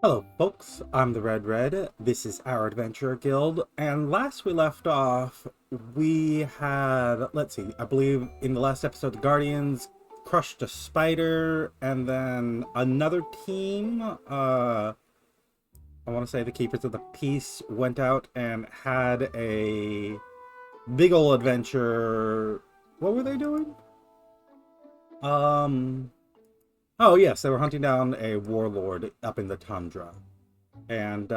Hello folks, I'm the Red. This is our adventure guild, and last we left off, we had, let's see, I believe in the last episode the Guardians crushed a spider, and then another team, I want to say the Keepers of the Peace, went out and had a big ol' adventure. What were they doing? Um, oh yes, they were hunting down a warlord up in the tundra. And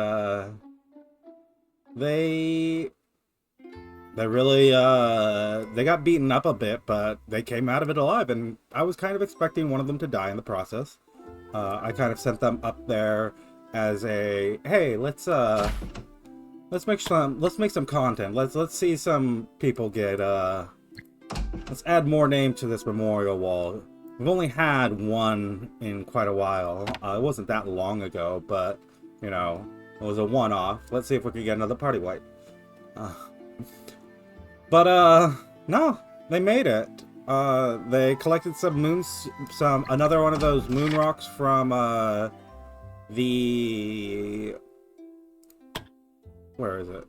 they they really they got beaten up a bit, but they came out of it alive, and I was kind of expecting one of them to die in the process. I kind of sent them up there as a, hey, let's make some content. Let's see some people get let's add more name to this memorial wall. We've only had one in quite a while. It wasn't that long ago, but you know, it was a one-off. Let's see if we can get another party wipe. Uh, but no, they made it. They collected some another one of those moon rocks from the, where is it?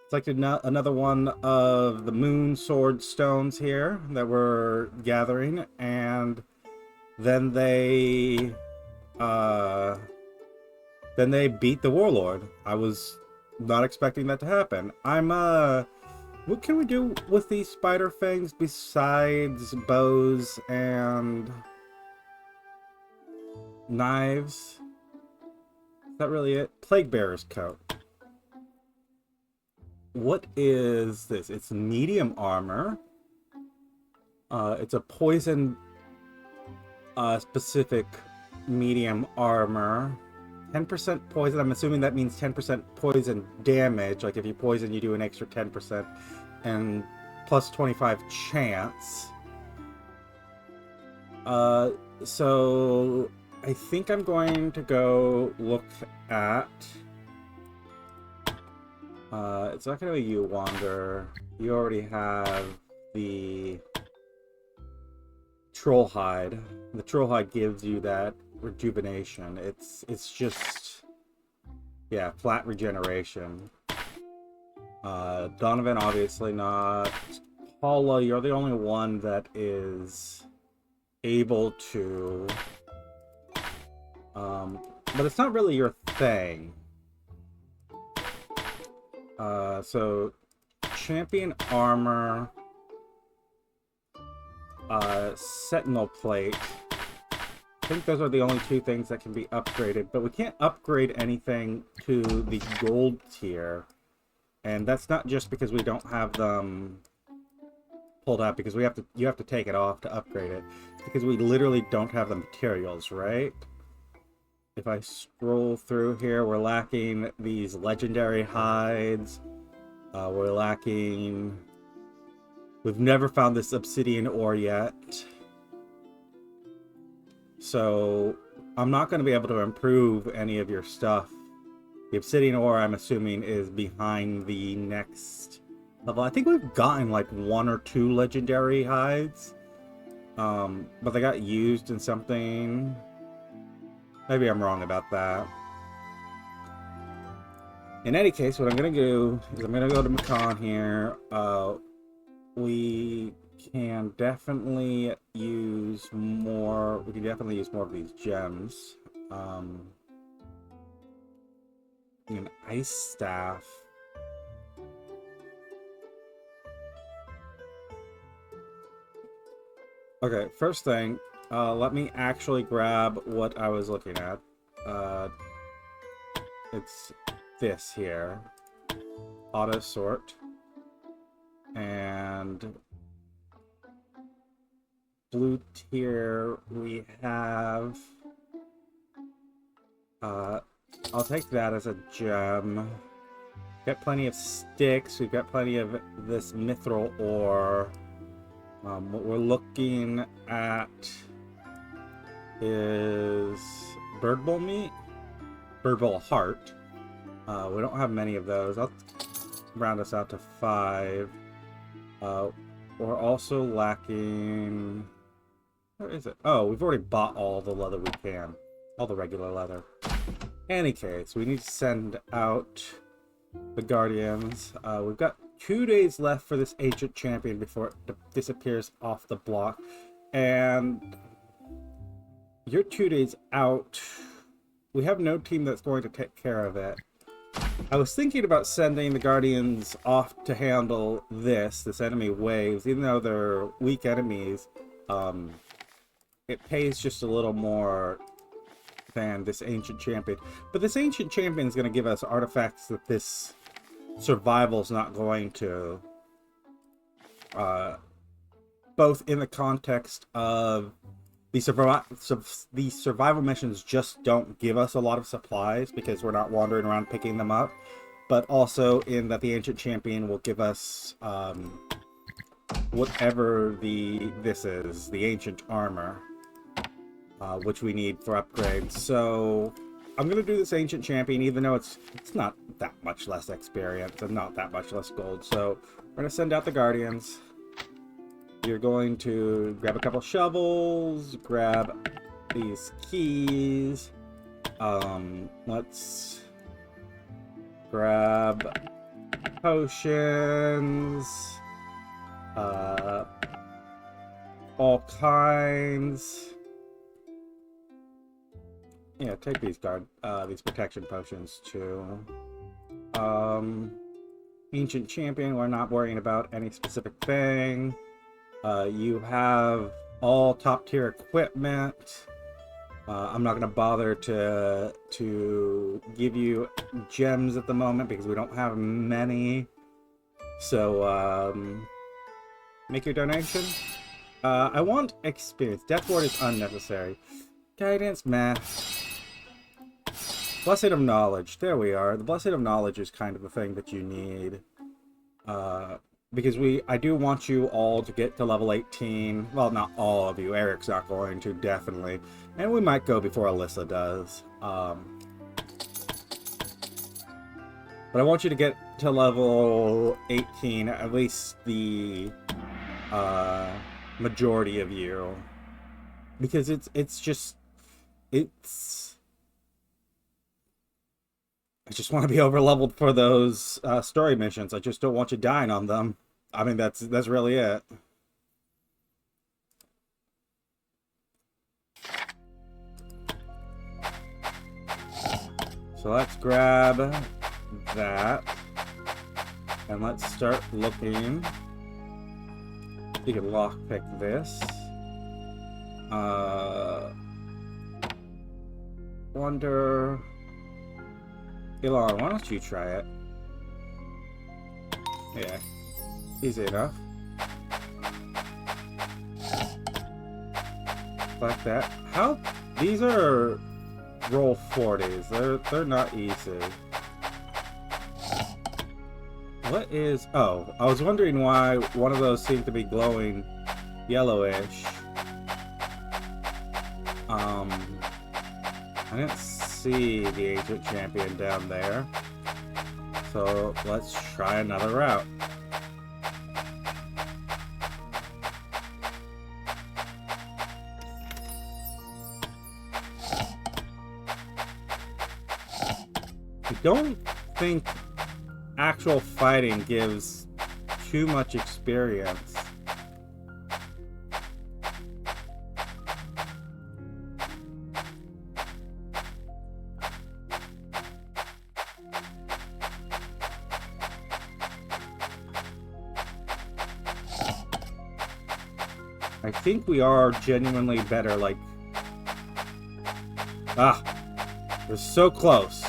Selected another one of the moon sword stones here that we're gathering, and then they beat the warlord. I was not expecting that to happen. What can we do with these spider fangs besides bows and knives? Is that really it? Plague bearer's coat. What is this? It's medium armor. It's a poison specific medium armor. 10% poison. I'm assuming that means 10% poison damage. Like if you poison, you do an extra 10%, and plus 25 chance. So I think I'm going to go look at. It's not going to be you, Wander. You already have the Troll hide. The Troll hide gives you that rejuvenation. It's just, yeah, flat regeneration. Donovan obviously not. Paula, you're the only one that is able to. But it's not really your thing. So champion armor, sentinel plate. I think those are the only two things that can be upgraded, but we can't upgrade anything to the gold tier. And that's not just because we don't have them pulled out, because you have to take it off to upgrade it. It's because we literally don't have the materials, right? If I scroll through here, we're lacking these legendary hides. We're lacking... We've never found this obsidian ore yet. So I'm not going to be able to improve any of your stuff. The obsidian ore, I'm assuming, is behind the next level. I think we've gotten like 1 or 2 legendary hides. But they got used in something. Maybe I'm wrong about that. In any case, what I'm going to do is I'm going to go to Macon here. We can definitely use more. We can definitely use more of these gems. An ice staff. Okay, first thing, let me actually grab what I was looking at. It's this here. Auto sort. And blue tier, we have... I'll take that as a gem. Got plenty of sticks. We've got plenty of this mithril ore. What we're looking at is bird bowl meat, bird bowl heart. We don't have many of those. I'll round us out to 5. We're also lacking. Where is it? Oh, we've already bought all the leather we can. All the regular leather. Any case, we need to send out the Guardians. We've got 2 days left for this Ancient Champion before it disappears off the block. And you're 2 days out. We have no team that's going to take care of it. I was thinking about sending the Guardians off to handle this enemy waves, even though they're weak enemies. It pays just a little more than this Ancient Champion. But this Ancient Champion is going to give us artifacts that this Survival's not going to. Both in the context of the survival missions just don't give us a lot of supplies because we're not wandering around picking them up, but also in that the Ancient Champion will give us whatever this is, the Ancient Armor, which we need for upgrades. So I'm going to do this Ancient Champion, even though it's not that much less experience and not that much less gold. So we're going to send out the Guardians. You're going to grab a couple shovels, grab these keys. Let's grab potions, all kinds. Yeah, take these these protection potions too. Ancient Champion, we're not worrying about any specific thing. You have all top tier equipment. I'm not going to bother to give you gems at the moment because we don't have many. So make your donation. I want experience. Death Ward is unnecessary. Guidance, math. Blessing of Knowledge. There we are. The Blessing of Knowledge is kind of the thing that you need. Because I do want you all to get to level 18. Well, not all of you. Eric's not going to, definitely. And we might go before Alyssa does. But I want you to get to level 18, at least the majority of you. Because I just want to be over-leveled for those story missions. I just don't want you dying on them. I mean, that's really it. So let's grab that. And let's start looking. You can lockpick this. Wonder... Elon, why don't you try it? Yeah, easy enough. Like that. How? These are roll 40s. They're not easy. What is? Oh, I was wondering why one of those seemed to be glowing yellowish. I didn't see the Ancient Champion down there. So let's try another route. I don't think actual fighting gives too much experience. I think we are genuinely better, like... we're so close.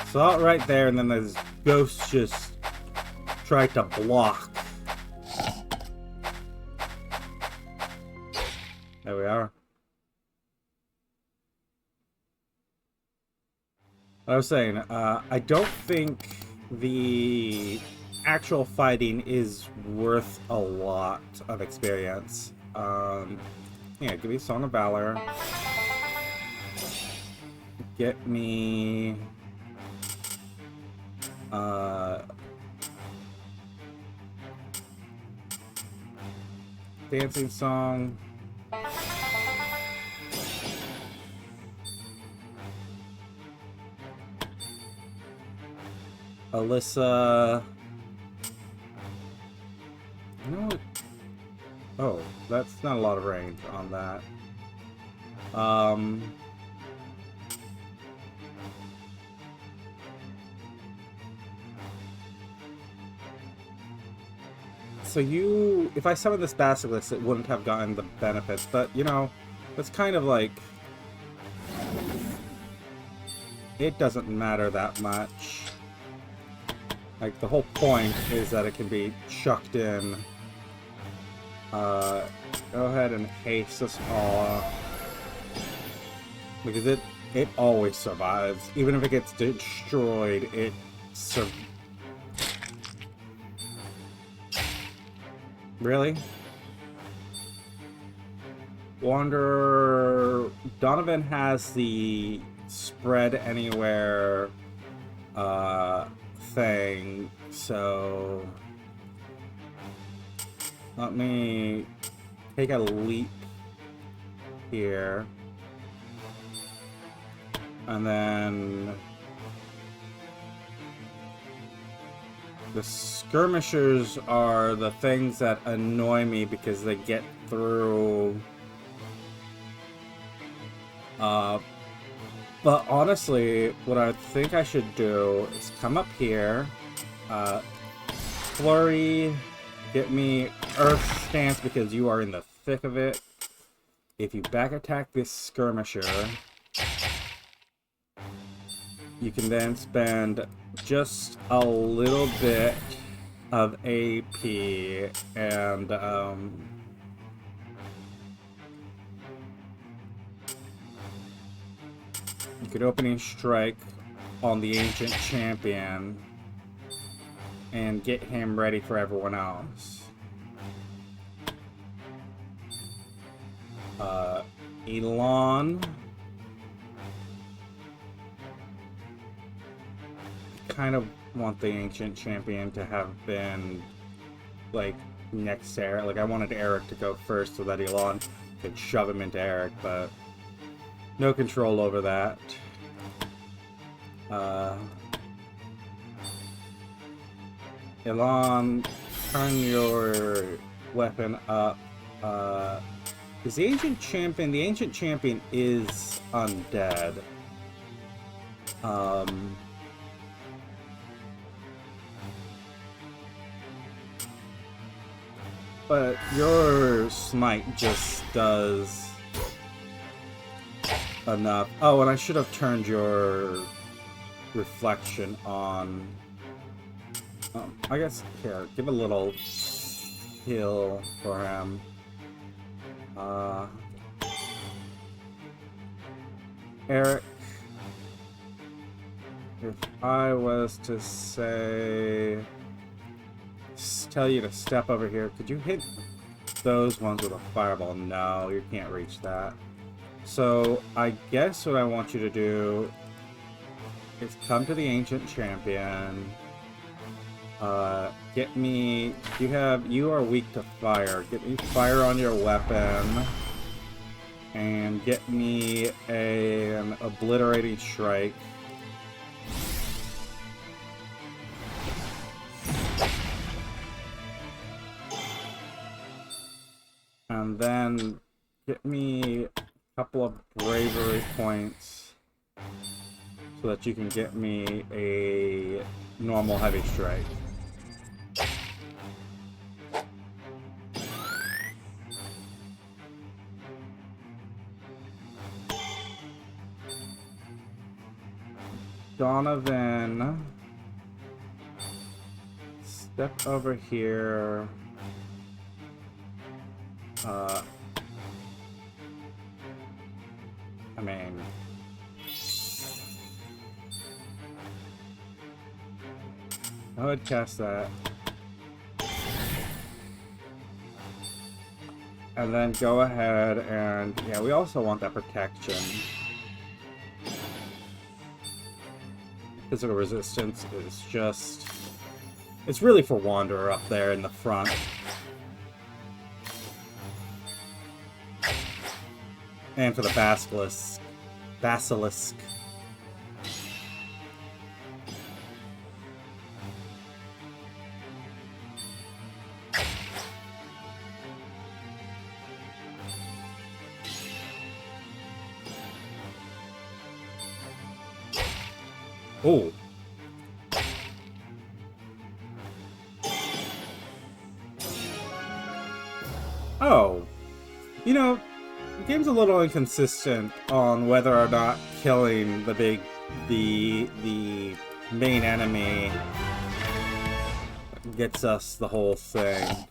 Saw it right there, and then this ghost just tried to block. There we are. I was saying, I don't think the actual fighting is worth a lot of experience. Yeah, give me Song of Valor. Get me... Dancing Song. Alyssa... You know what? Oh, that's not a lot of range on that. So you... If I summoned this Basilisk, it wouldn't have gotten the benefits, but, you know, it's kind of like... It doesn't matter that much. Like, the whole point is that it can be chucked in. Go ahead and haste this all. Because it always survives. Even if it gets destroyed, it survives. Really? Wanderer... Donovan has the spread anywhere thing, so let me take a leap here, and then the skirmishers are the things that annoy me because they get through. But honestly, what I think I should do is come up here, flurry, get me Earth Stance because you are in the thick of it. If you back attack this skirmisher, you can then spend just a little bit of AP and you could opening strike on the Ancient Champion and get him ready for everyone else. Elon. Kind of want the Ancient Champion to have been, like, next to Eric. Like, I wanted Eric to go first so that Elon could shove him into Eric, but no control over that. Elon, turn your weapon up. Is the Ancient Champion... The Ancient Champion is undead. But your smite just does enough. Oh, and I should have turned your reflection on. I guess, here, give a little heal for him. Eric, if I was to say... tell you to step over here, could you hit those ones with a fireball? No, you can't reach that. So I guess what I want you to do is come to the Ancient Champion. Get me... You are weak to fire. Get me fire on your weapon. And get me an obliterating strike. And then get me a couple of bravery points so that you can get me a normal heavy strike. Donovan, step over here. I mean, I would cast that. And then go ahead and, yeah, we also want that protection. Physical resistance is just... It's really for Wanderer up there in the front. And for the Basilisk. Oh. Oh. You know, the game's a little inconsistent on whether or not killing the main enemy gets us the whole thing.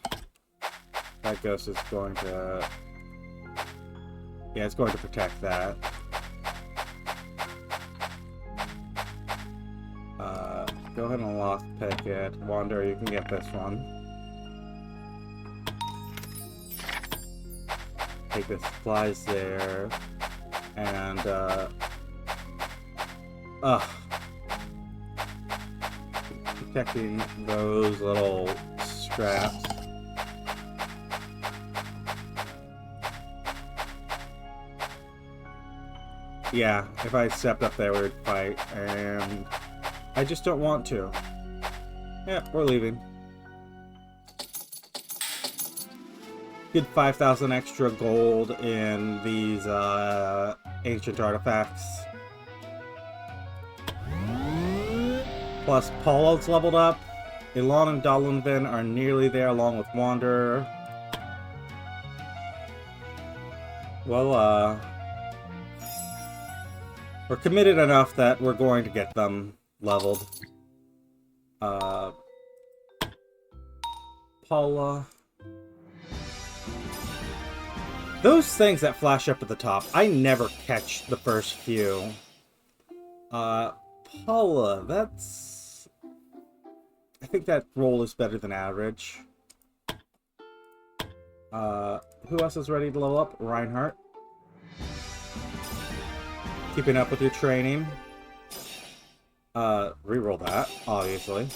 That ghost is going to... Yeah, it's going to protect that. Go ahead and lockpick it. Wander, you can get this one. Take the supplies there. And, protecting those little scraps. Yeah, if I stepped up there, we would fight, and I just don't want to. Yeah, we're leaving. Good 5,000 extra gold in these ancient artifacts. Plus, Paulo's leveled up. Elon and Dolinvin are nearly there, along with Wanderer. Well, we're committed enough that we're going to get them leveled. Paula. Those things that flash up at the top, I never catch the first few. Paula, that's... I think that roll is better than average. Who else is ready to level up? Reinhardt. Keeping up with your training. Reroll that, obviously.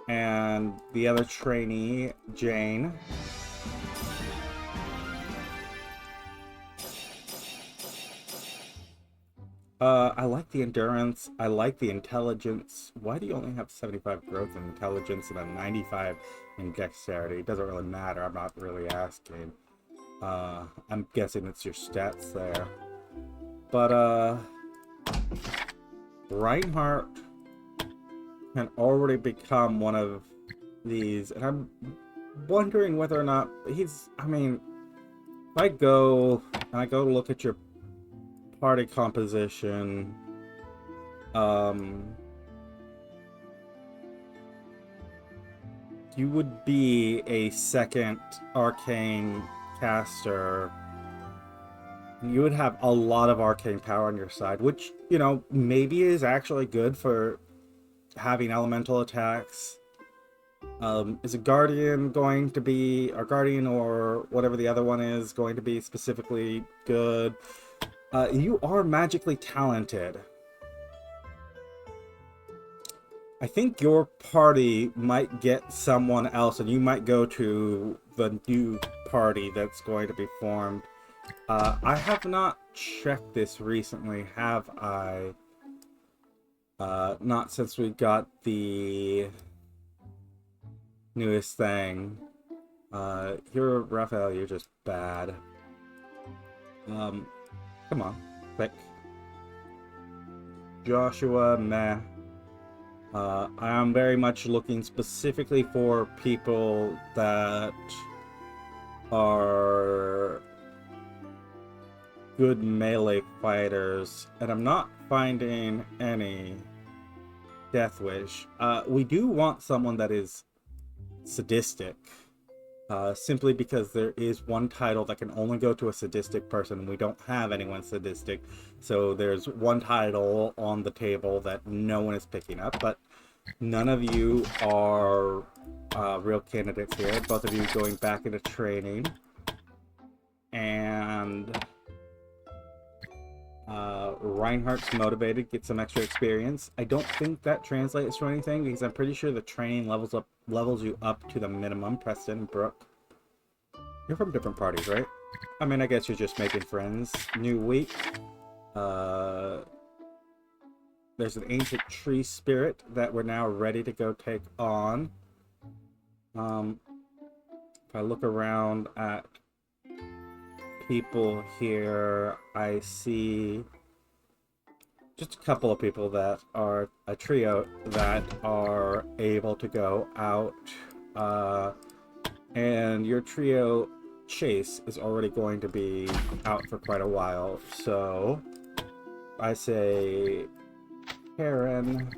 And the other trainee, Jane. I like the endurance. I like the intelligence. Why do you only have 75 growth in intelligence and a 95 in dexterity? It doesn't really matter. I'm not really asking. I'm guessing it's your stats there. But, Reinhardt can already become one of these, and I'm wondering whether or not he's... I mean, if I go to look at your party composition, you would be a second arcane caster. You would have a lot of arcane power on your side, which, you know, maybe is actually good for having elemental attacks. Is a guardian going to be, or guardian or whatever the other one is, going to be specifically good? You are magically talented. I think your party might get someone else, and you might go to the new party that's going to be formed. I have not checked this recently, have I? Not since we got the newest thing. You're Raphael, you're just bad. Come on, quick. Joshua, meh. I am very much looking specifically for people that are good melee fighters, and I'm not finding any. Death Wish. We do want someone that is sadistic, simply because there is one title that can only go to a sadistic person, and we don't have anyone sadistic, so there's one title on the table that no one is picking up, but none of you are real candidates here. Both of you going back into training, and Reinhardt's motivated, get some extra experience. I don't think that translates to anything, because I'm pretty sure the training levels you up to the minimum. Preston, Brooke, you're from different parties, right? I mean, I guess you're just making friends. New week. There's an ancient tree spirit that we're now ready to go take on. If I look around at people here, I see just a couple of people that are a trio that are able to go out, and your trio Chase is already going to be out for quite a while, so I say Karen,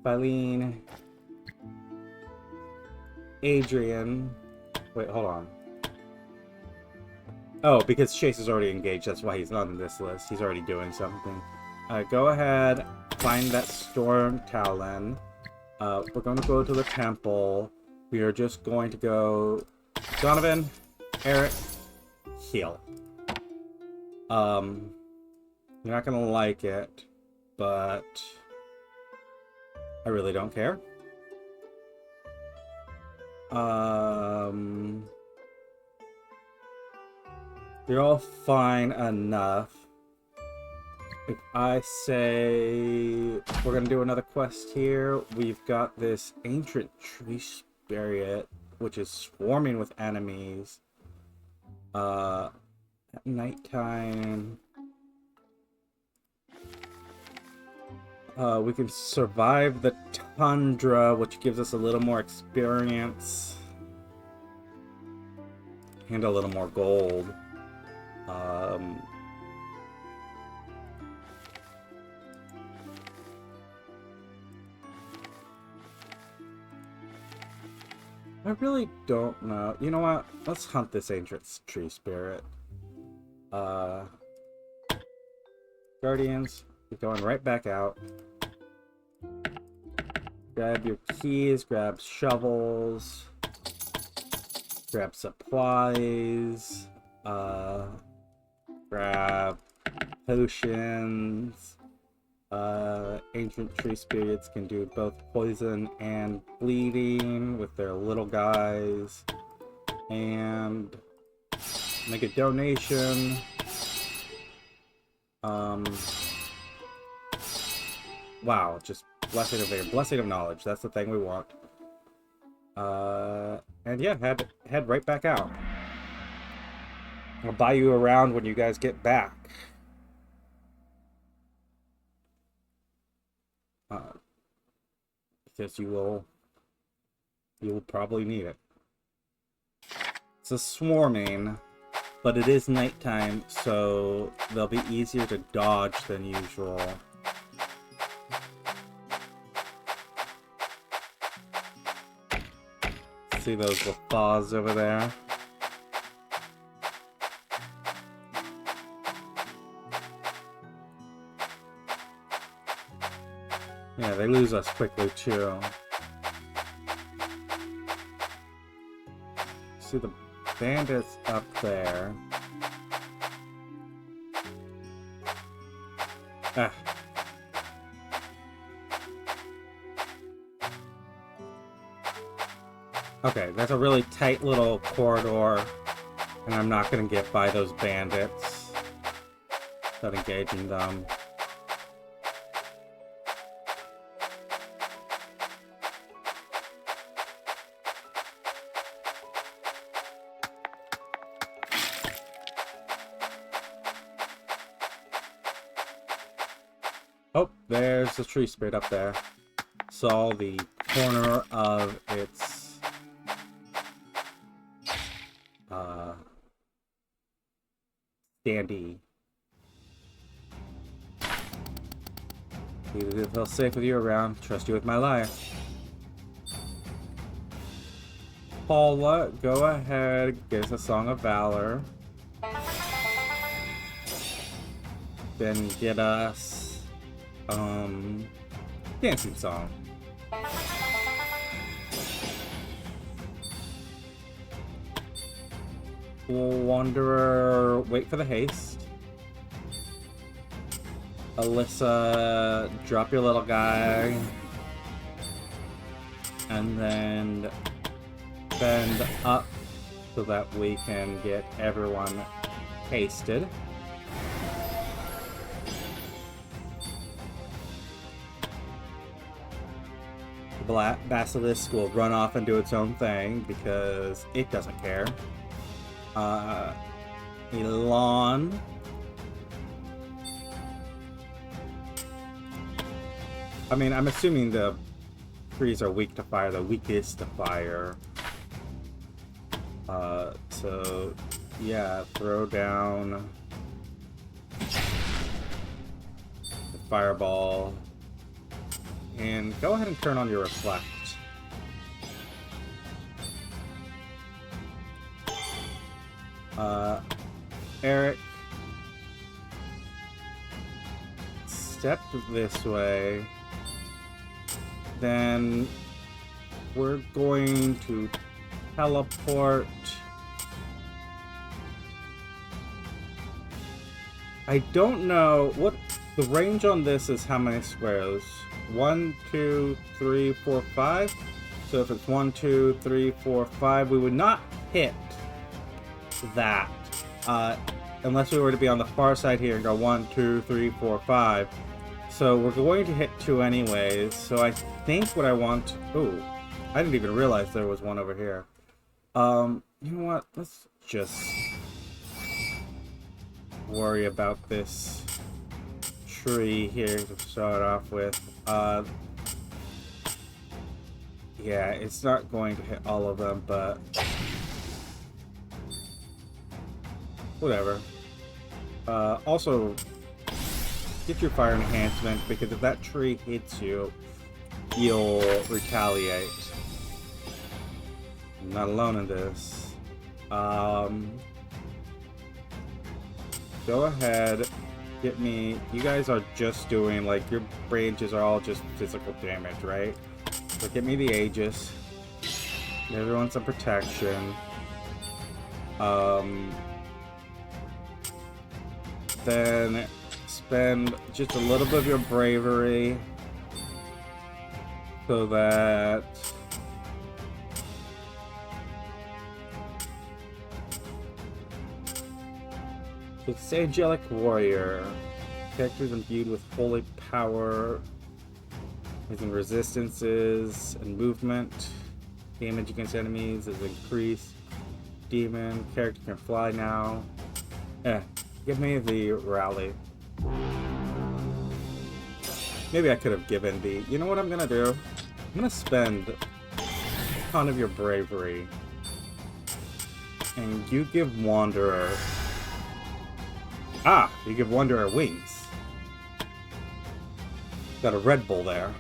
Eileen, Adrian. Wait, hold on. Oh, because Chase is already engaged, that's why he's not on this list. He's already doing something. Go ahead, find that Storm Talon. We're going to go to the temple. We are just going to go Donovan, Eric, heal. You're not going to like it, but I really don't care. You're all fine enough. If I say we're gonna do another quest here, we've got this ancient tree spirit, which is swarming with enemies. At nighttime, we can survive the tundra, which gives us a little more experience and a little more gold. I really don't know. You know what? Let's hunt this ancient tree spirit. Guardians, you're going right back out. Grab your keys, grab shovels, grab supplies, grab potions. Ancient tree spirits can do both poison and bleeding with their little guys. And make a donation. Wow, just blessing of vigor, blessing of knowledge. That's the thing we want. And yeah, head right back out. I'll buy you around when you guys get back. Because you will probably need it. It's a swarming, but it is nighttime, so they'll be easier to dodge than usual. See those guffaws over there? Yeah, they lose us quickly too. See the bandits up there. Ah. Okay, that's a really tight little corridor, and I'm not going to get by those bandits without engaging them. Oh, there's the tree spirit up there. Saw the corner of its dandy. You feel safe with you around. Trust you with my life. Paula, go ahead. Get us a Song of Valor. Then get us dancing song. Wanderer, wait for the haste. Alyssa, drop your little guy. And then bend up so that we can get everyone hasted. The basilisk will run off and do its own thing because it doesn't care. Elon, I mean, I'm assuming the trees are weak to fire, the weakest to fire. So, yeah, throw down the fireball. And go ahead and turn on your reflect. Eric, step this way. Then we're going to teleport. I don't know what the range on this is. How many squares? 1, 2, 3, 4, 5. So if it's 1, 2, 3, 4, 5, we would not hit that unless we were to be on the far side here and go 1, 2, 3, 4, 5. So we're going to hit 2 anyways. So I think what I want. Oh, I didn't even realize there was one over here. You know what? Let's just worry about this tree here to start off with. Yeah, it's not going to hit all of them, but whatever. Also, get your fire enhancement, because if that tree hits you, you'll retaliate. I'm not alone in this. Go ahead, get me. You guys are just doing, like, your branches are all just physical damage, right? So get me the Aegis. Give everyone some protection. Then spend just a little bit of your bravery so that it's the Angelic Warrior. Characters imbued with holy power, using resistances and movement. Damage against enemies is increased. Demon character can fly now. Give me the rally. Maybe I could have given the. You know what I'm gonna do? I'm gonna spend a ton of your bravery, and you give Wanderer. Ah, you give Wanderer wings. Got a Red Bull there.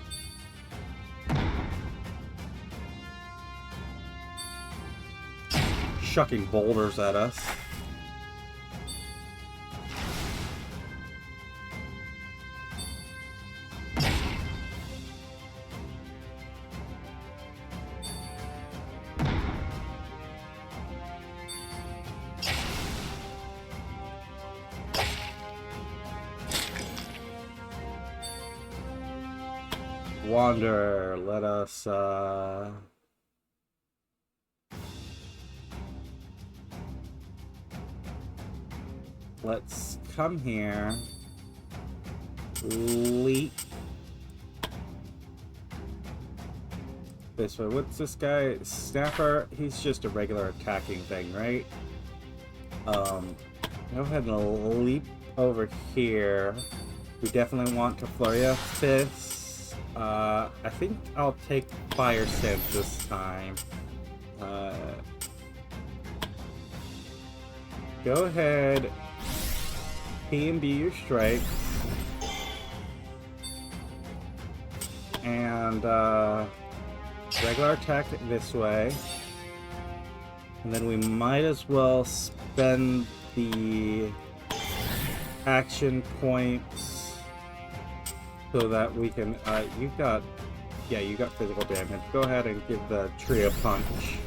Shucking boulders at us. Wander, let us let's come here. Leap this way. What's this guy? Snapper? He's just a regular attacking thing, right? Go ahead and leap over here. We definitely want to flurry of fists. I think I'll take Fire Sense this time. Go ahead, P and B your strikes, and regular attack this way, and then we might as well spend the action points so that we can, you got physical damage. Go ahead and give the tree a punch.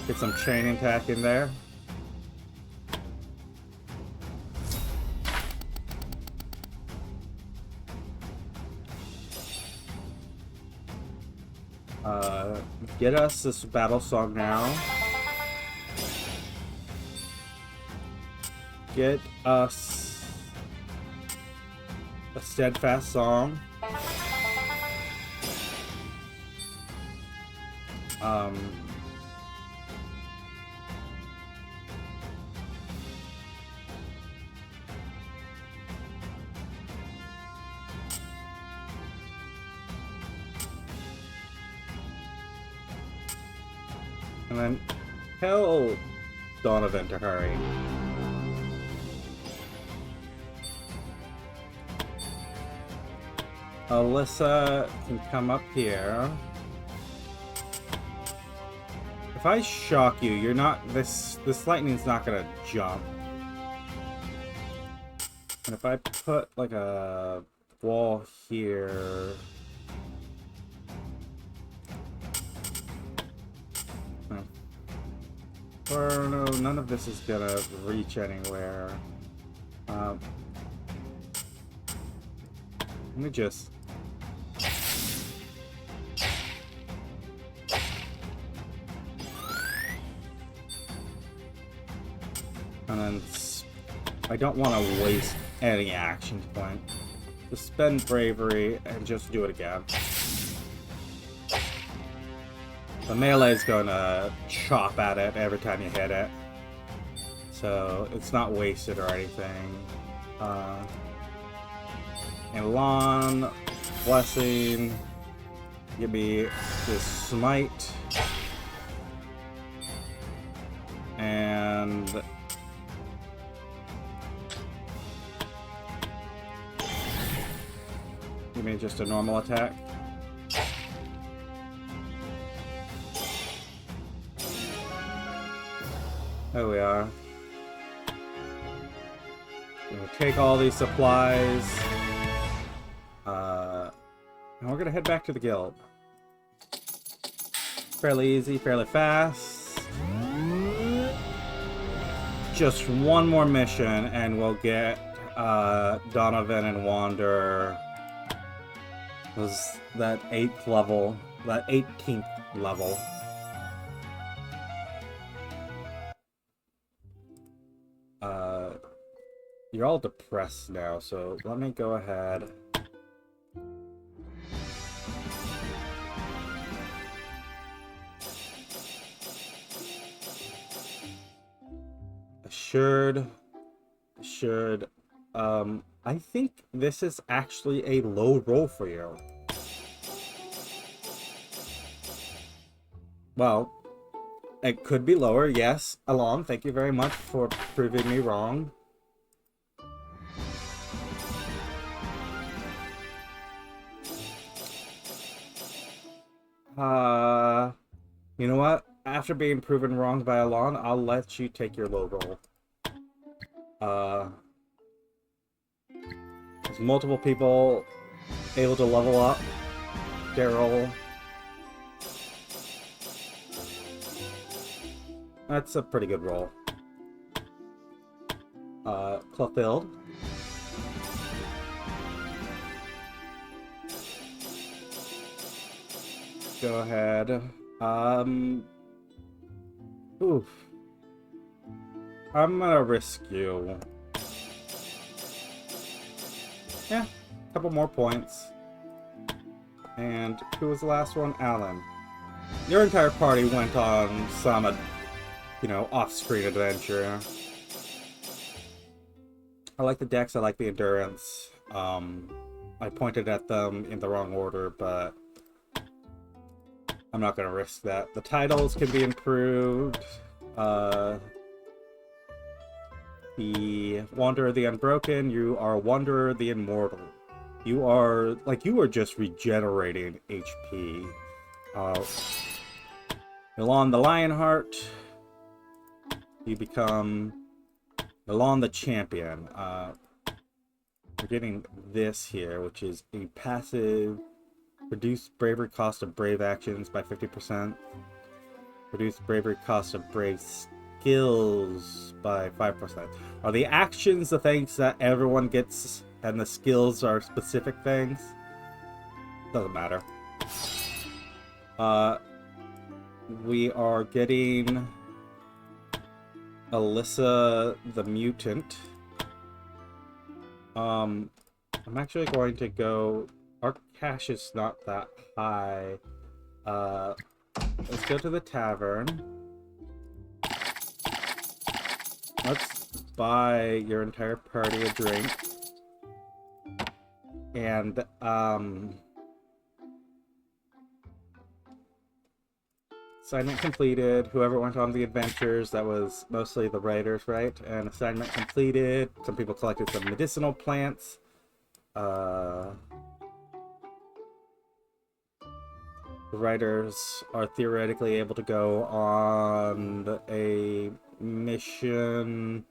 Get some chain attack in there. Get us this battle song now. Get us a steadfast song. And then tell Donovan to hurry. Alyssa can come up here. If I shock you, you're not... This lightning's not gonna jump. And if I put, like, a wall here... Or no, none of this is gonna reach anywhere. Let me just... And then I don't want to waste any action point. Just spend bravery and just do it again. The melee is going to chop at it every time you hit it. So it's not wasted or anything. Elon, Blessing, give me this Smite. And... give me just a normal attack. There we are. We'll take all these supplies. And we're gonna head back to the guild. Fairly easy, fairly fast. Just one more mission and we'll get Donovan and Wander. Was that 8th level, that 18th level. You're all depressed now, so let me go ahead. Assured. I think this is actually a low roll for you. Well, it could be lower, yes. Alon, thank you very much for proving me wrong. You know what? After being proven wrong by Alon, I'll let you take your low roll. There's multiple people able to level up. Daryl. That's a pretty good roll. Clefaild. Go ahead. Oof. I'm gonna risk you. Yeah, a couple more points. And who was the last one? Alan. Your entire party went on some, you know, off-screen adventure. I like the decks, I like the endurance. I pointed at them in the wrong order, but I'm not gonna risk that. The titles can be improved. The Wanderer the Unbroken, you are Wanderer the Immortal. You are just regenerating HP. Elon the Lionheart, you become Elon the Champion. We're getting this here, which is a passive. Reduce bravery cost of brave actions by 50%. Reduce bravery cost of brave skills by 5%. Are the actions the things that everyone gets and the skills are specific things? Doesn't matter. We are getting Alyssa the Mutant. I'm actually going to go... Our cash is not that high. Let's go to the tavern. Let's buy your entire party a drink. And, assignment completed. Whoever went on the adventures, that was mostly the writers, right? And assignment completed. Some people collected some medicinal plants. The writers are theoretically able to go on a mission.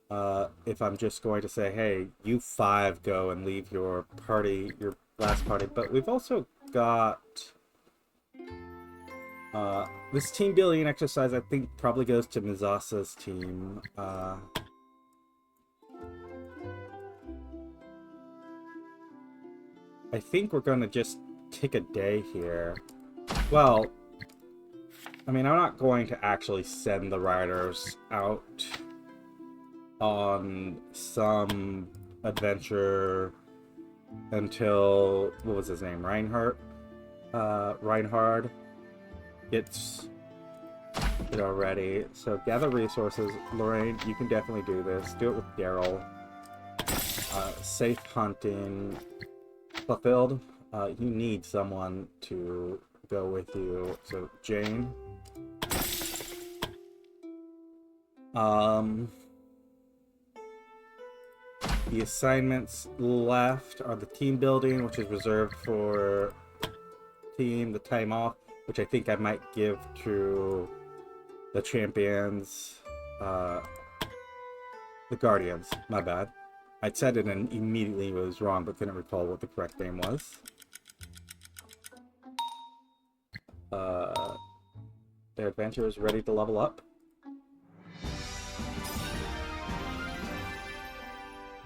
If I'm just going to say, hey, you 5 go and leave your party, your last party. But we've also got this team building exercise, I think, probably goes to Mizasa's team. I think we're going to just take a day here. Well, I mean, I'm not going to actually send the riders out on some adventure until, what was his name, Reinhardt gets it already. So gather resources. Lorraine, you can definitely do this. Do it with Daryl. Safe hunting. Fulfilled, you need someone to go with you. So Jane. The assignments left are the team building, which is reserved for team, the time off, which I think I might give to the champions, the Guardians, my bad. I said it and immediately was wrong, but couldn't recall what the correct name was. Their adventure is ready to level up.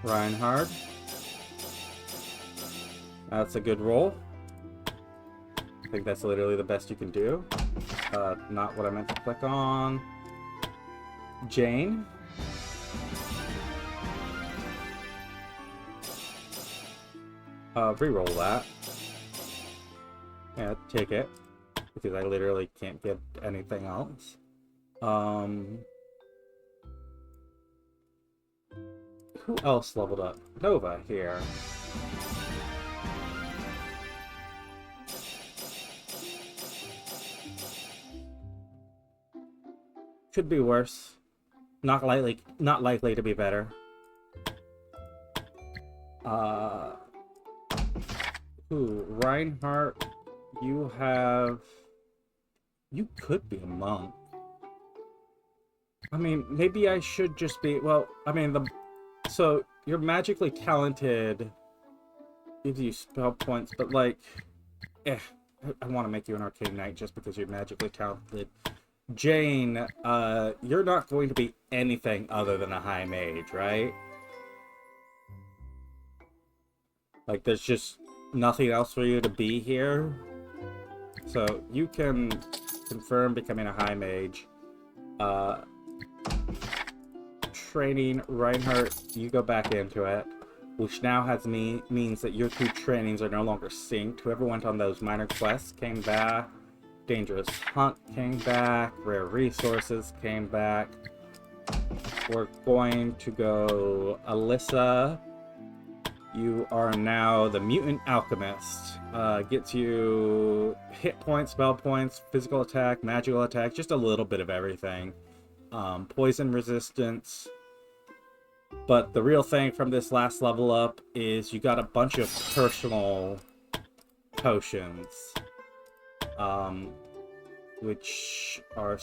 Reinhardt. That's a good roll. I think that's literally the best you can do. Not what I meant to click on. Jane. Reroll that. Yeah, take it. Because I literally can't get anything else. Who else leveled up? Nova here. Could be worse. Not likely to be better. Reinhardt, you could be a monk. I mean, maybe I should just be, well, I mean, so you're magically talented, gives you spell points, but like, I want to make you an arcane knight just because you're magically talented. Jane, you're not going to be anything other than a high mage, right? Like, there's just nothing else for you to be here. So, you can confirm becoming a high mage. Training, Reinhardt, you go back into it. Which now means that your 2 trainings are no longer synced. Whoever went on those minor quests came back. Dangerous Hunt came back. Rare Resources came back. We're going to go Alyssa. You are now the Mutant Alchemist. Gets you hit points, spell points, physical attack, magical attack, just a little bit of everything. Poison resistance. But the real thing from this last level up is you got a bunch of personal potions. Which are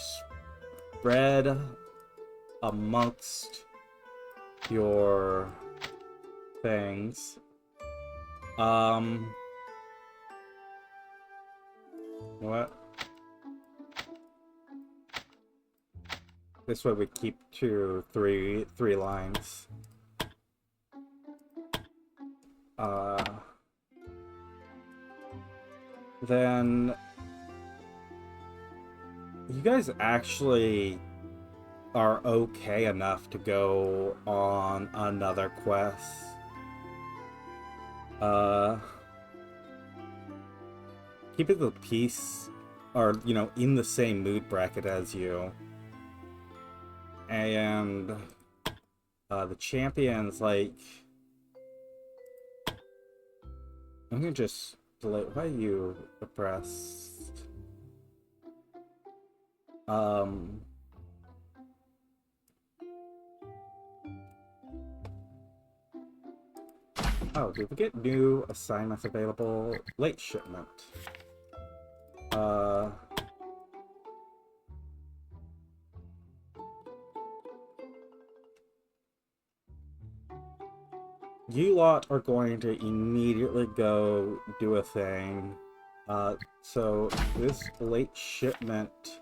spread amongst your things. What? This way we keep three lines. Then you guys actually are okay enough to go on another quest. Keeping the peace are, you know, in the same mood bracket as you. And the champions, like, I'm gonna just delete. Why are you oppressed? Um, oh, did we get new assignments available? Late shipment. You lot are going to immediately go do a thing. So this late shipment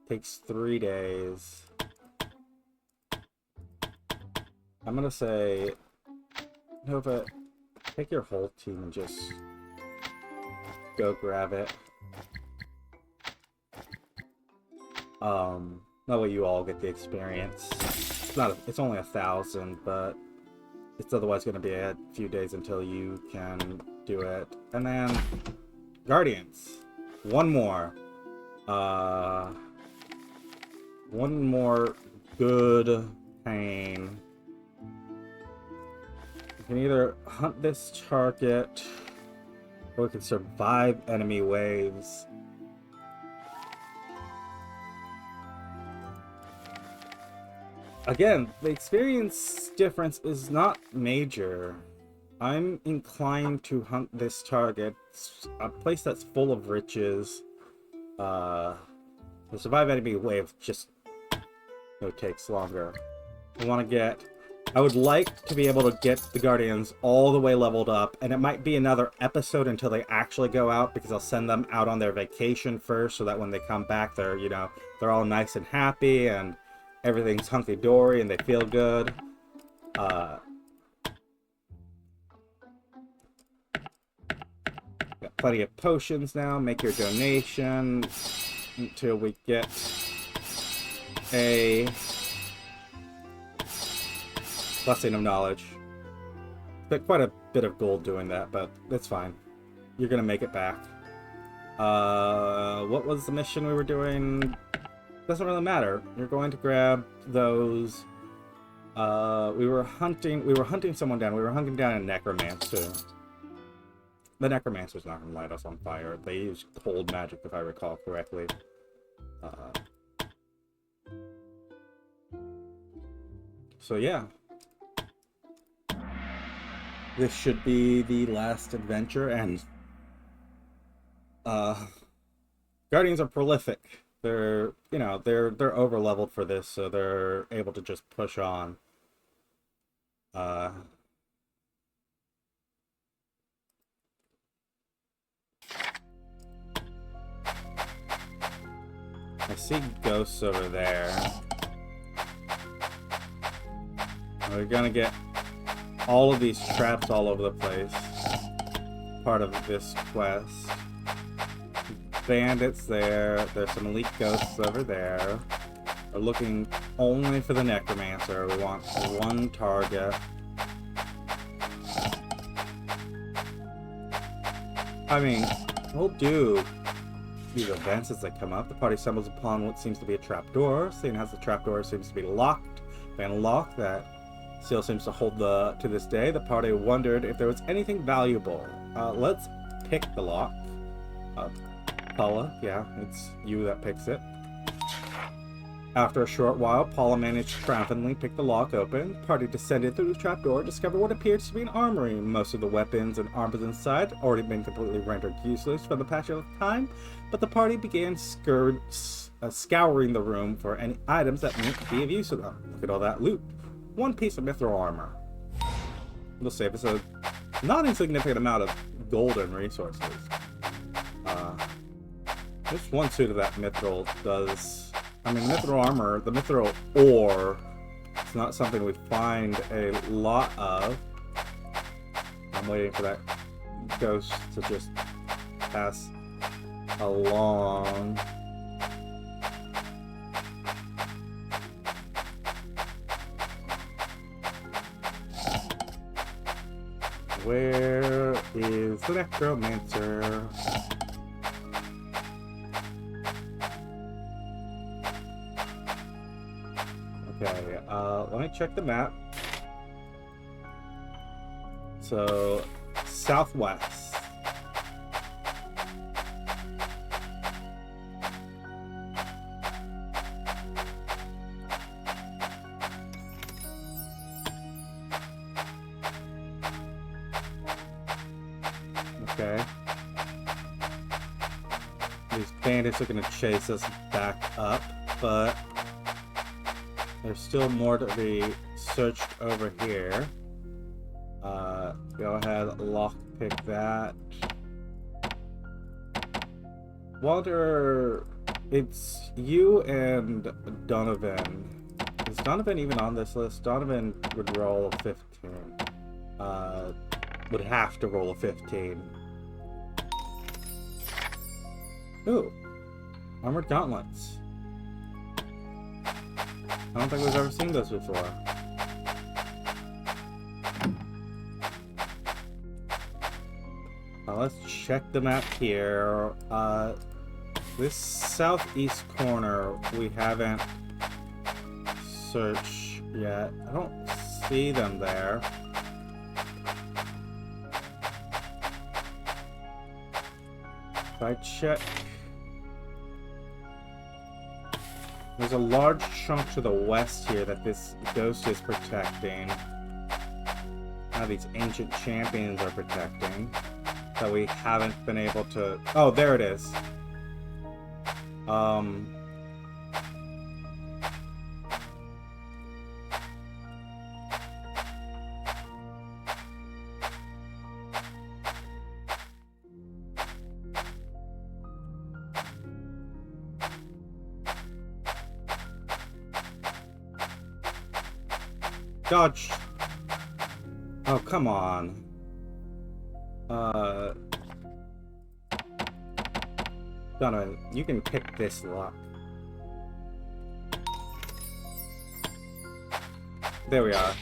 takes 3 days. I'm gonna say, Nova, take your whole team and just go grab it. That way you all get the experience. It's only 1,000, but it's otherwise going to be a few days until you can do it. And then Guardians. One more good pain. You can either hunt this target, or we can survive enemy waves. Again, the experience difference is not major. I'm inclined to hunt this target, a place that's full of riches. The survive enemy wave just takes longer. I would like to be able to get the Guardians all the way leveled up, and it might be another episode until they actually go out, because I'll send them out on their vacation first, so that when they come back, they're all nice and happy, and everything's hunky-dory, and they feel good. Got plenty of potions now. Make your donation until we get a Blessing of Knowledge. Spent quite a bit of gold doing that, but it's fine. You're gonna make it back. What was the mission we were doing? Doesn't really matter. You're going to grab those. We were hunting someone down. We were hunting down a Necromancer. The Necromancer's not gonna light us on fire. They use cold magic, if I recall correctly. So yeah. This should be the last adventure, and Guardians are prolific. They're over leveled for this, so they're able to just push on. I see ghosts over there. We're gonna get all of these traps all over the place. Part of this quest. Bandits there. There's some elite ghosts over there. We're looking only for the Necromancer. We want one target. I mean, we'll do these events as they come up. The party stumbles upon what seems to be a trapdoor. Seeing as the trapdoor seems to be locked, they unlock that. Still seems to hold to this day. The party wondered if there was anything valuable. Let's pick the lock. Paula, yeah, it's you that picks it. After a short while, Paula managed to triumphantly pick the lock open. The party descended through the trapdoor, discovered what appears to be an armory. Most of the weapons and armors inside had already been completely rendered useless from the passage of time, but the party began scouring the room for any items that might be of use to them. Look at all that loot. One piece of mithril armor. It'll save us a not insignificant amount of gold and resources. Just one suit of that mithril does. I mean, mithril armor, the mithril ore, it's not something we find a lot of. I'm waiting for that ghost to just pass along. Where is the Necromancer? Okay, let me check the map. So, southwest. Okay. These bandits are gonna chase us back up, but there's still more to be searched over here. Go ahead, lockpick that. Walter, it's you and Donovan. Is Donovan even on this list? Donovan would roll a 15. Would have to roll a 15. Ooh. Armored gauntlets. I don't think we've ever seen those before. Let's check the map here. This southeast corner we haven't searched yet. I don't see them there. If I check... There's a large chunk to the west here that this ghost is protecting. These ancient champions are protecting. That we haven't been able to... Oh, there it is. Dodge. Oh, come on. Donovan, you can pick this lock. There we are.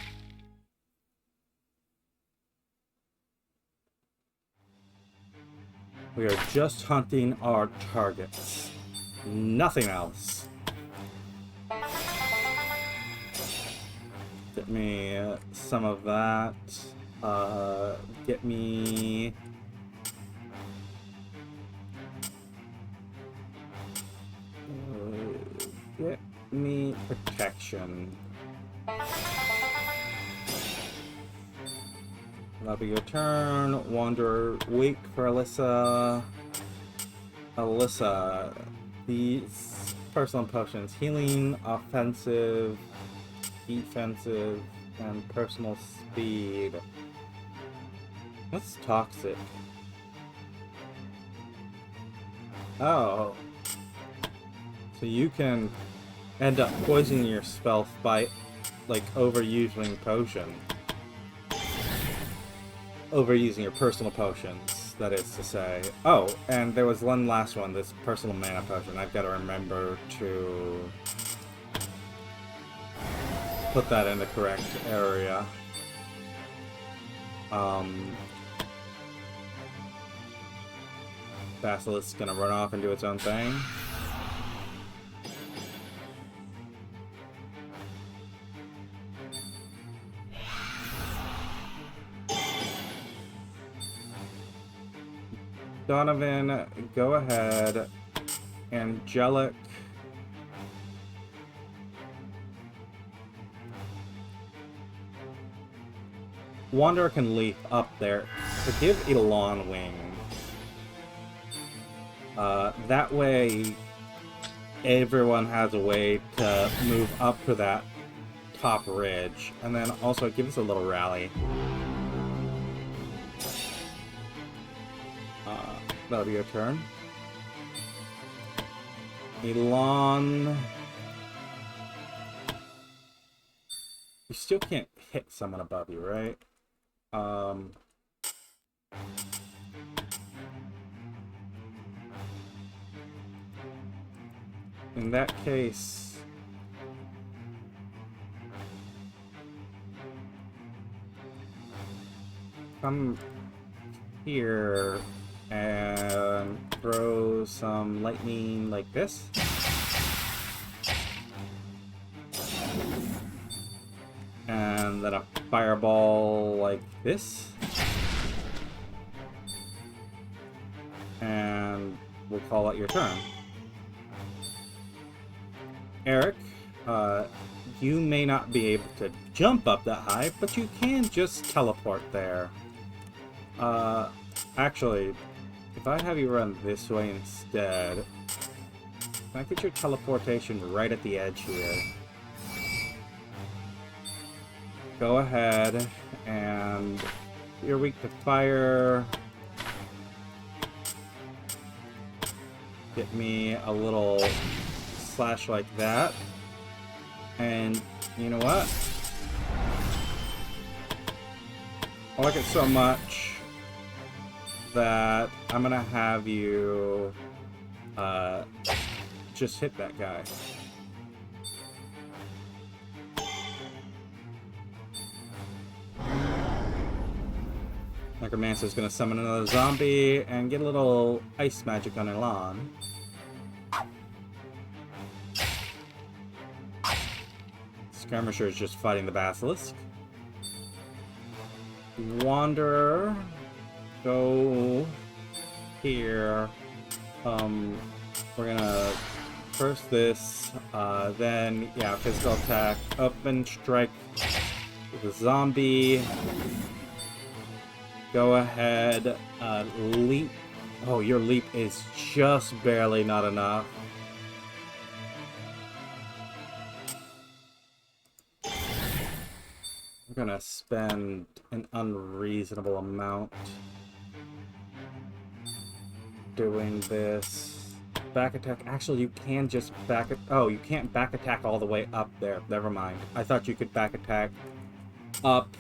We are just hunting our targets. Nothing else. Get me some of that. Get me... Get me protection. That'll be your turn. Wanderer, wait for Alyssa. Alyssa, these personal potions: healing, offensive, defensive, and personal speed. What's toxic? Oh. So you can end up poisoning yourself by, like, overusing potion. Overusing your personal potions, that is to say. Oh, and there was one last one, this personal mana potion. I've got to remember to put that in the correct area. Basilisk's gonna run off and do its own thing. Donovan, go ahead. Angelic. Wanderer can leap up there. So give Elan wings. That way, everyone has a way to move up to that top ridge. And then also give us a little rally. That'll be your turn. Elan. You still can't hit someone above you, right? In that case... come here and throw some lightning like this. And then a fireball like this. And we'll call it your turn. Eric, you may not be able to jump up that high, but you can just teleport there. Actually, if I have you run this way instead, can I get your teleportation right at the edge here? Go ahead, and you're weak to fire. Get me a little slash like that. And you know what? I like it so much that I'm gonna have you just hit that guy. Necromancer is gonna summon another zombie and get a little ice magic on Elan. Skirmisher is just fighting the basilisk. Wanderer, go here. We're gonna first this, then yeah, physical attack, open strike with the zombie. Go ahead, leap. Oh, your leap is just barely not enough. I'm gonna spend an unreasonable amount doing this. Back attack. Actually, you can just back it. Oh, you can't back attack all the way up there. Never mind. I thought you could back attack up.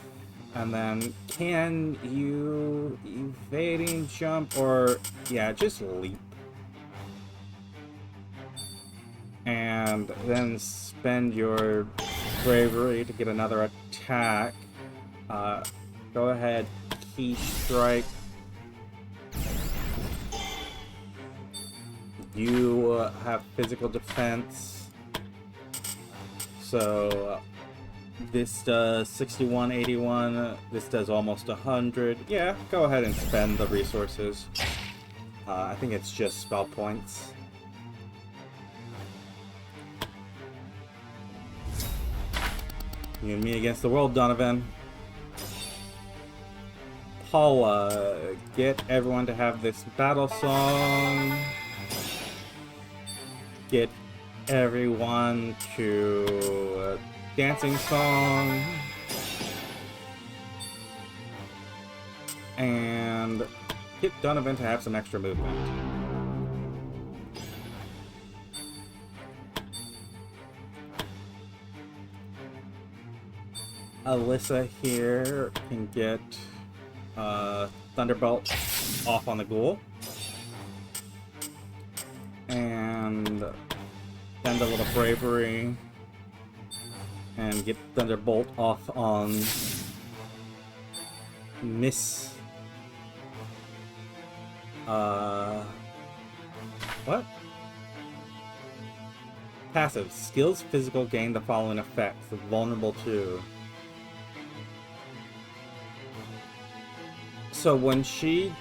And then, can you evading jump or, yeah, just leap. And then spend your bravery to get another attack. Go ahead, key strike. You have physical defense. So this does 61, 81. This does almost 100. Yeah, go ahead and spend the resources. I think it's just spell points. You and me against the world, Donovan. Paula, get everyone to have this battle song. Get everyone to dancing song. And get Donovan to have some extra movement. Alyssa here can get Thunderbolt off on the ghoul. And spend a little bravery and get Thunderbolt off on Miss. What? Passive. Skills physical gain the following effects. Vulnerable to. So when she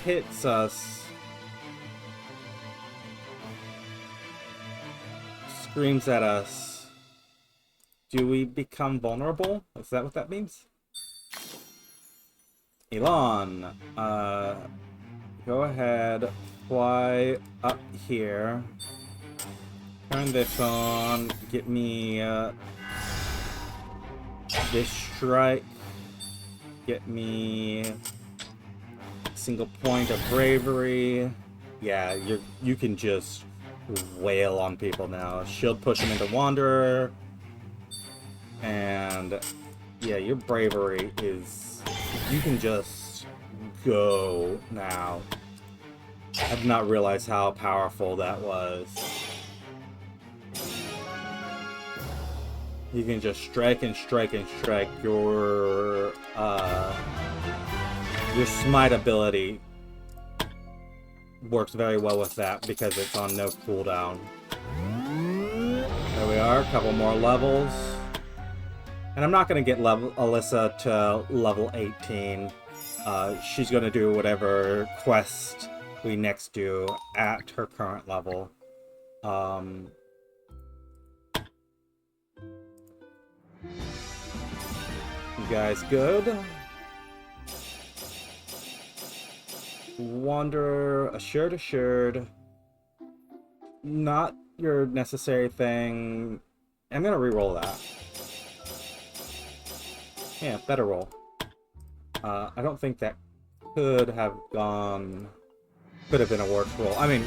hits us, screams at us, do we become vulnerable? Is that what that means? Elan, go ahead, fly up here, turn this on, get me this strike, get me single point of bravery. Yeah, you can just wail on people now. Shield push them into Wanderer. And yeah, your bravery is, you can just go now. I did not realize how powerful that was. You can just strike and strike and strike. Your smite ability works very well with that because it's on no cooldown. There we are, a couple more levels. And I'm not going to get Alyssa to level 18. She's going to do whatever quest we next do at her current level. You guys good? Wanderer, assured. Not your necessary thing. I'm gonna re-roll that. Yeah, better roll. I don't think that could have gone... Could have been a worse roll. I mean,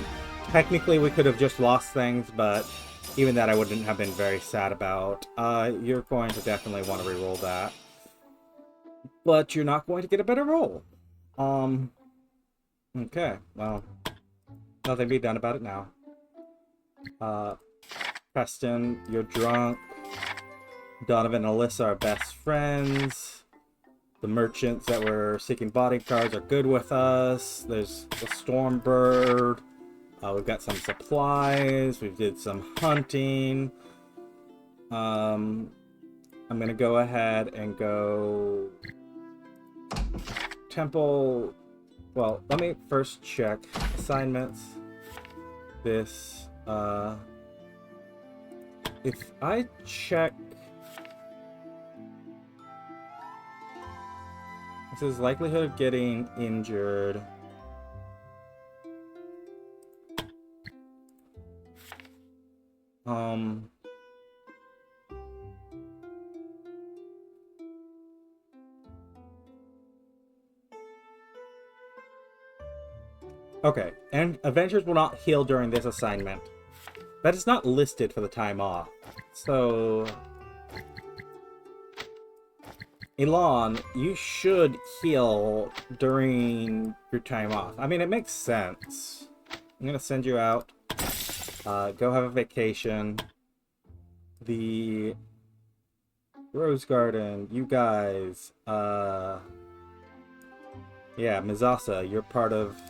technically we could have just lost things, but even that I wouldn't have been very sad about. You're going to definitely want to re-roll that. But you're not going to get a better roll. Okay, well, nothing to be done about it now. Preston, you're drunk. Donovan and Alyssa are best friends. The merchants that were seeking bodyguards are good with us. There's the Stormbird. We've got some supplies. We did some hunting. I'm gonna go ahead and go... Temple... Well, let me first check assignments. This, if I check... This is likelihood of getting injured. Okay, and adventures will not heal during this assignment. That is not listed for the time off. So... Elon, you should heal during your time off. I mean, it makes sense. I'm gonna send you out. Go have a vacation. The Rose Garden, you guys. Yeah, Mizasa, you're part of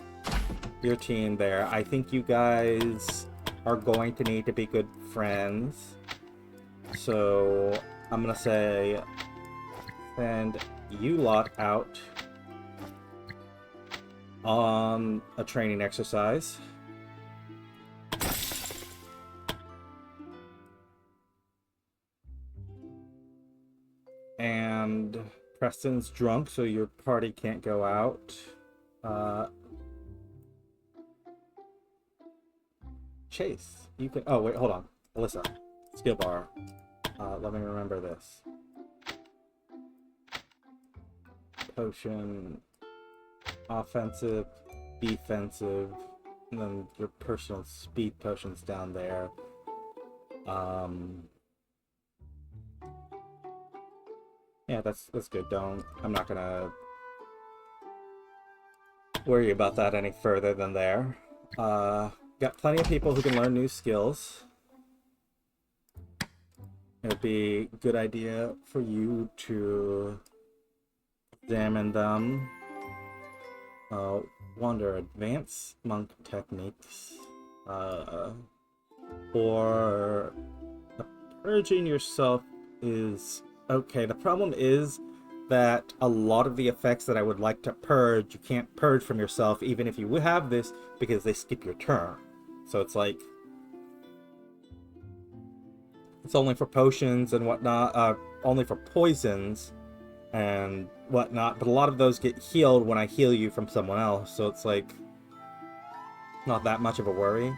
your team there. I think you guys are going to need to be good friends. So I'm gonna say send you lot out on a training exercise. And Preston's drunk, so your party can't go out. Chase, you can... Oh, wait, hold on. Alyssa, skill bar. Let me remember this. Potion, offensive, defensive, and then your personal speed potions down there. Yeah, that's good. I'm not gonna worry about that any further than there. Got plenty of people who can learn new skills. It'd be a good idea for you to examine them. Wonder advanced monk techniques. Or purging yourself is okay. The problem is that a lot of the effects that I would like to purge, you can't purge from yourself even if you have this because they skip your turn. So it's like, it's only for potions and whatnot, only for poisons and whatnot, but a lot of those get healed when I heal you from someone else, so it's like, not that much of a worry.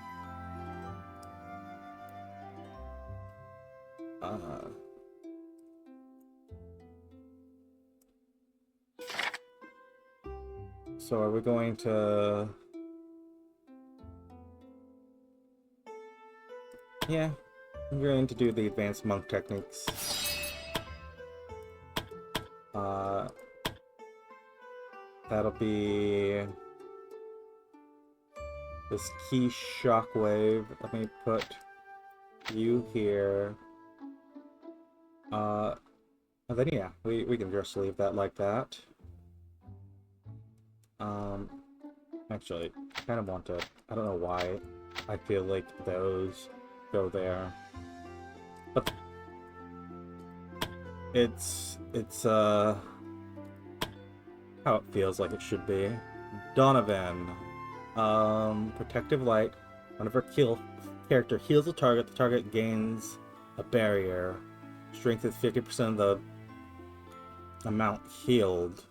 So are we going to... Yeah, I'm going to do the advanced monk techniques. That'll be this key shockwave. Let me put you here. And then yeah, we can just leave that like that. Actually, I kind of want to, I don't know why I feel like those go there. But it's how it feels like it should be. Donovan. Protective light. Whenever character heals a target, the target gains a barrier. Strength is 50% of the amount healed.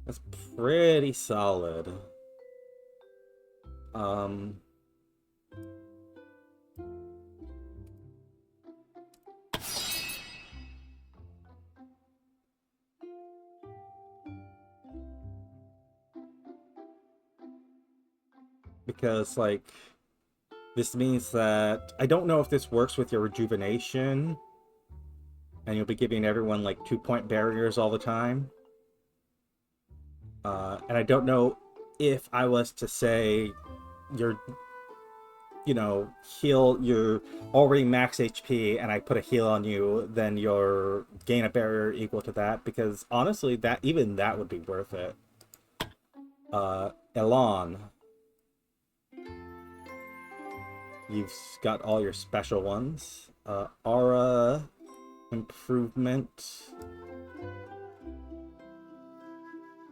That's pretty solid. Um... Because, like, this means that... I don't know if this works with your rejuvenation, and you'll be giving everyone, like, 2-point barriers all the time. And I don't know if I was to say you're, heal, you're already max HP, and I put a heal on you, then your gain a barrier equal to that, because honestly, even that would be worth it. Elan. You've got all your special ones. Aura improvement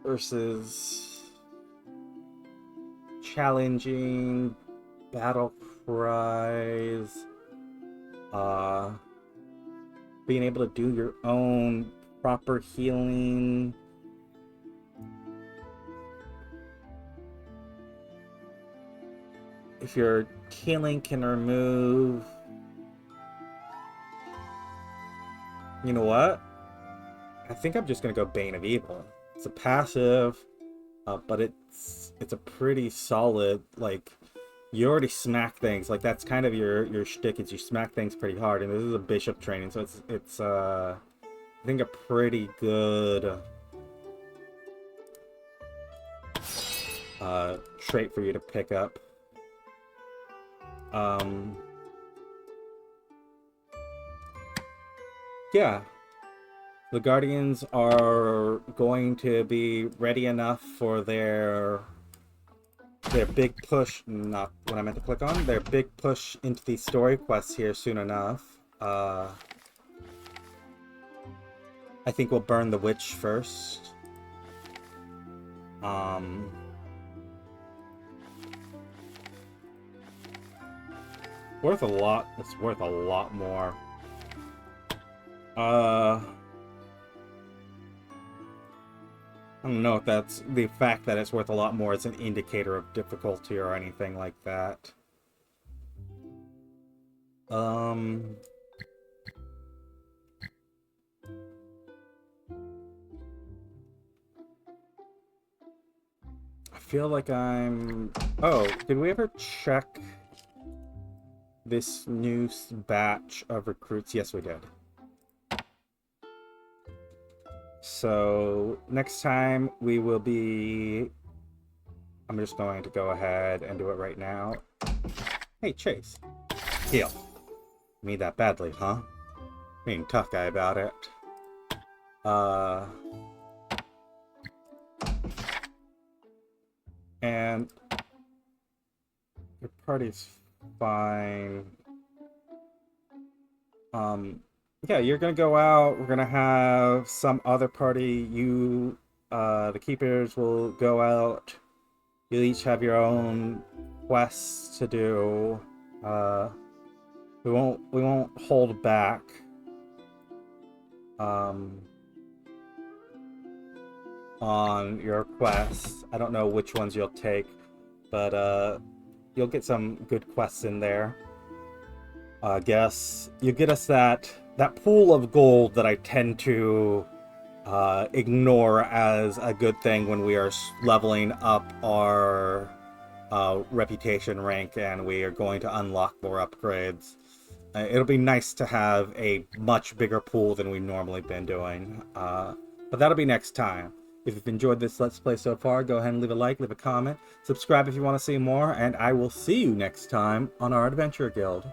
versus challenging battle cries. Being able to do your own proper healing. If your healing can remove... You know what? I think I'm just gonna go Bane of Evil. It's a passive, but it's a pretty solid, like, you already smack things. Like, that's kind of your shtick, is you smack things pretty hard, and this is a bishop training, so it's I think a pretty good trait for you to pick up. Yeah. The Guardians are going to be ready enough for their big push, not what I meant to click on, their big push into these story quests here soon enough. I think we'll burn the witch first. Worth a lot. It's worth a lot more. I don't know if that's the fact that it's worth a lot more is an indicator of difficulty or anything like that. I feel like I'm... Oh, did we ever check this new batch of recruits? Yes, we did. So next time we will be... I'm just going to go ahead and do it right now. Hey, Chase. Heal. You need that badly, huh? Being tough guy about it. And your party's fine. Yeah, you're gonna go out. We're gonna have some other party. You, the keepers will go out. You'll each have your own quests to do. We won't hold back. On your quests. I don't know which ones you'll take, but you'll get some good quests in there. I guess you get us that pool of gold that I tend to ignore as a good thing when we are leveling up our reputation rank and we are going to unlock more upgrades. It'll be nice to have a much bigger pool than we've normally been doing. But that'll be next time. If you've enjoyed this Let's Play so far, go ahead and leave a like, leave a comment, subscribe if you want to see more, and I will see you next time on our Adventure Guild.